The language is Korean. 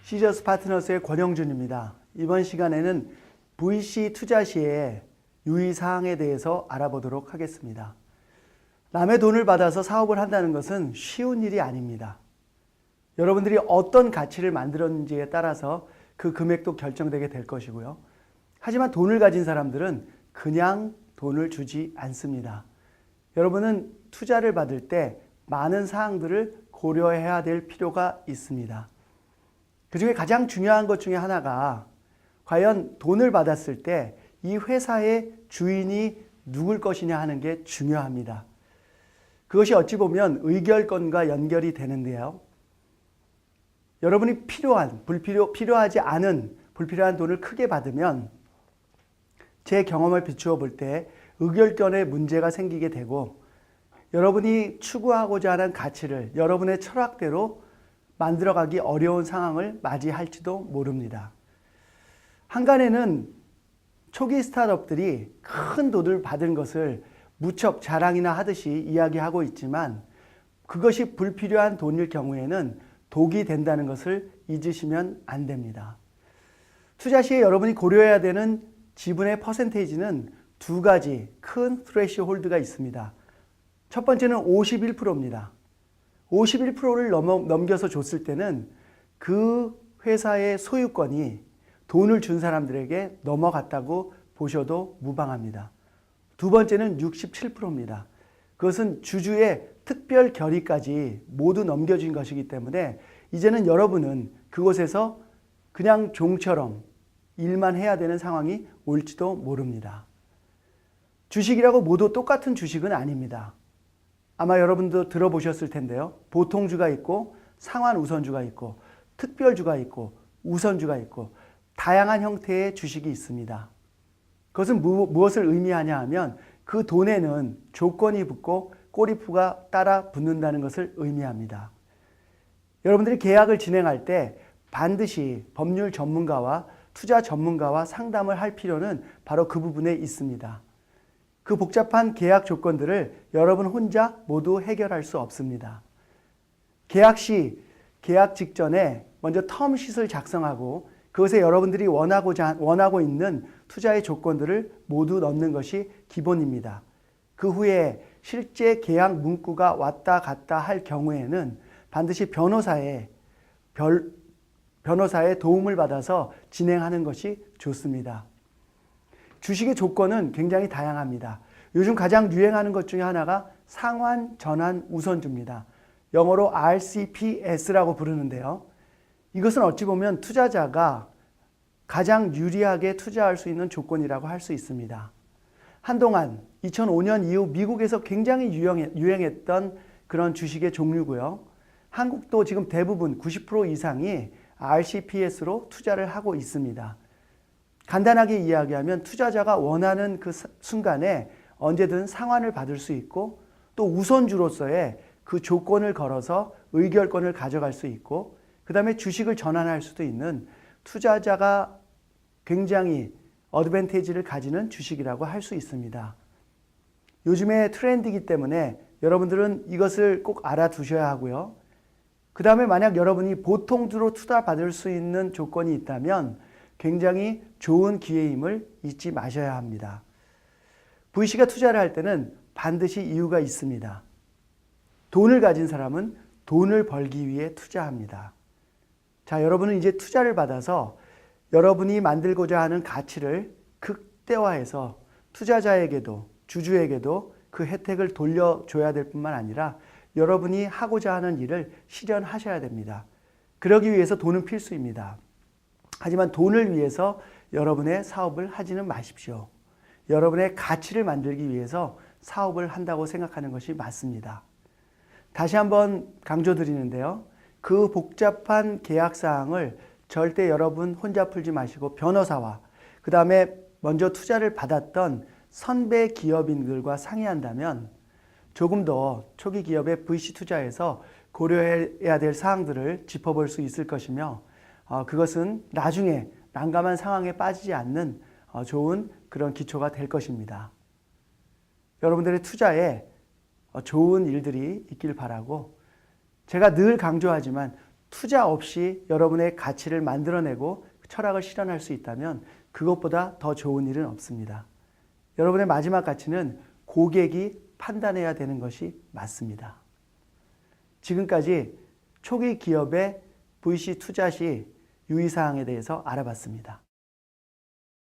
시저스 파트너스의 권영준입니다. 이번 시간에는 VC 투자 시의 유의사항에 대해서 알아보도록 하겠습니다. 남의 돈을 받아서 사업을 한다는 것은 쉬운 일이 아닙니다. 여러분들이 어떤 가치를 만들었는지에 따라서 그 금액도 결정되게 될 것이고요. 하지만 돈을 가진 사람들은 그냥 돈을 주지 않습니다. 여러분은 투자를 받을 때 많은 사항들을 고려해야 될 필요가 있습니다. 그 중에 가장 중요한 것 중에 하나가 과연 돈을 받았을 때 이 회사의 주인이 누굴 것이냐 하는 게 중요합니다. 그것이 어찌 보면 의결권과 연결이 되는데요. 여러분이 필요하지 않은 불필요한 돈을 크게 받으면 제 경험을 비추어 볼 때 의결권에 문제가 생기게 되고 여러분이 추구하고자 하는 가치를 여러분의 철학대로 만들어가기 어려운 상황을 맞이할지도 모릅니다. 한간에는 초기 스타트업들이 큰 돈을 받은 것을 무척 자랑이나 하듯이 이야기하고 있지만 그것이 불필요한 돈일 경우에는 독이 된다는 것을 잊으시면 안 됩니다. 투자 시에 여러분이 고려해야 되는 지분의 퍼센테이지는 두 가지 큰 스레시홀드가 있습니다. 첫 번째는 51%입니다. 51%를 넘겨서 줬을 때는 그 회사의 소유권이 돈을 준 사람들에게 넘어갔다고 보셔도 무방합니다. 두 번째는 67%입니다. 그것은 주주의 특별 결의까지 모두 넘겨준 것이기 때문에 이제는 여러분은 그곳에서 그냥 종처럼 일만 해야 되는 상황이 올지도 모릅니다. 주식이라고 모두 똑같은 주식은 아닙니다. 아마 여러분도 들어보셨을 텐데요. 보통주가 있고 상환 우선주가 있고 특별주가 있고 우선주가 있고 다양한 형태의 주식이 있습니다. 그것은 무엇을 의미하냐 하면 그 돈에는 조건이 붙고 꼬리표가 따라 붙는다는 것을 의미합니다. 여러분들이 계약을 진행할 때 반드시 법률 전문가와 투자 전문가와 상담을 할 필요는 바로 그 부분에 있습니다. 그 복잡한 계약 조건들을 여러분 혼자 모두 해결할 수 없습니다. 계약 시, 계약 직전에 먼저 텀시트를 작성하고 그것에 여러분들이 원하고 있는 투자의 조건들을 모두 넣는 것이 기본입니다. 그 후에 실제 계약 문구가 왔다 갔다 할 경우에는 반드시 변호사의 도움을 받아서 진행하는 것이 좋습니다. 주식의 조건은 굉장히 다양합니다. 요즘 가장 유행하는 것 중에 하나가 상환, 전환, 우선주입니다. 영어로 RCPS라고 부르는데요. 이것은 어찌 보면 투자자가 가장 유리하게 투자할 수 있는 조건이라고 할 수 있습니다. 한동안 2005년 이후 미국에서 굉장히 유행했던 그런 주식의 종류고요. 한국도 지금 대부분 90% 이상이 RCPS로 투자를 하고 있습니다. 간단하게 이야기하면 투자자가 원하는 그 순간에 언제든 상환을 받을 수 있고 또 우선주로서의 그 조건을 걸어서 의결권을 가져갈 수 있고 그 다음에 주식을 전환할 수도 있는 투자자가 굉장히 어드밴티지를 가지는 주식이라고 할 수 있습니다. 요즘의 트렌드이기 때문에 여러분들은 이것을 꼭 알아두셔야 하고요. 그 다음에 만약 여러분이 보통주로 투자 받을 수 있는 조건이 있다면 굉장히 좋은 기회임을 잊지 마셔야 합니다. VC가 투자를 할 때는 반드시 이유가 있습니다. 돈을 가진 사람은 돈을 벌기 위해 투자합니다. 자, 여러분은 이제 투자를 받아서 여러분이 만들고자 하는 가치를 극대화해서 투자자에게도 주주에게도 그 혜택을 돌려줘야 될 뿐만 아니라 여러분이 하고자 하는 일을 실현하셔야 됩니다. 그러기 위해서 돈은 필수입니다. 하지만 돈을 위해서 여러분의 사업을 하지는 마십시오. 여러분의 가치를 만들기 위해서 사업을 한다고 생각하는 것이 맞습니다. 다시 한번 강조드리는데요. 그 복잡한 계약사항을 절대 여러분 혼자 풀지 마시고 변호사와 그 다음에 먼저 투자를 받았던 선배 기업인들과 상의한다면 조금 더 초기 기업의 VC 투자에서 고려해야 될 사항들을 짚어볼 수 있을 것이며 그것은 나중에 난감한 상황에 빠지지 않는 좋은 그런 기초가 될 것입니다. 여러분들의 투자에 좋은 일들이 있길 바라고 제가 늘 강조하지만 투자 없이 여러분의 가치를 만들어내고 철학을 실현할 수 있다면 그것보다 더 좋은 일은 없습니다. 여러분의 마지막 가치는 고객이 판단해야 되는 것이 맞습니다. 지금까지 초기 기업의 VC 투자 시 유의사항에 대해서 알아봤습니다.